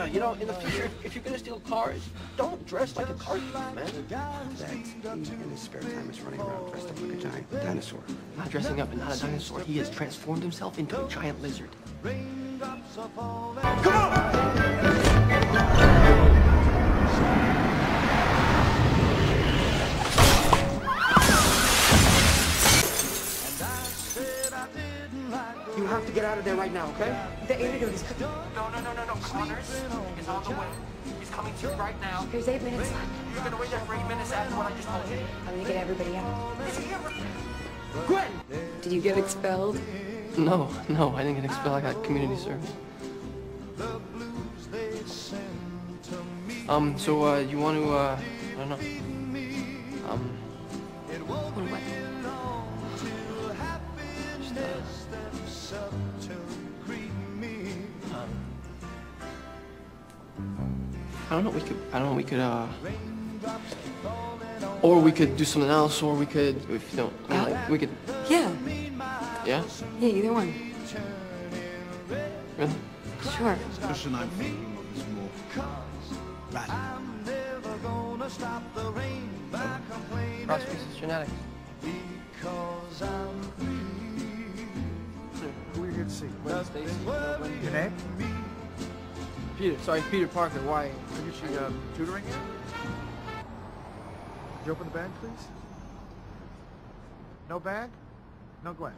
you know, in the future, if you're gonna steal cars, don't dress like a car thief, man. That in his spare time is running around dressed up like a giant dinosaur. Not dressing up and not a dinosaur. He has transformed himself into a giant lizard. Come on! You have to get out of there right now, okay? The antidote is cooking. No. Connors is on the way. He's coming to you right now. There's 8 minutes left. You're gonna wait there for 8 minutes after what I just told you. I'm gonna get everybody out. Is he here? Gwen! Did you get expelled? No, I didn't get expelled. I got community service. So, you want to, I don't know. What? Just, I don't know, we could, or we could do something else, or we could, if you don't, I mean, like, we could, Yeah. yeah? Yeah, either one. Really? Sure. Listen, I'm thinking of this more radical. Cross species genetics. Who are you here to see? Gwen Stacy. Your name? Peter Parker, why? Is she tutoring you? Could you open the bag, please? No bag? No Gwen.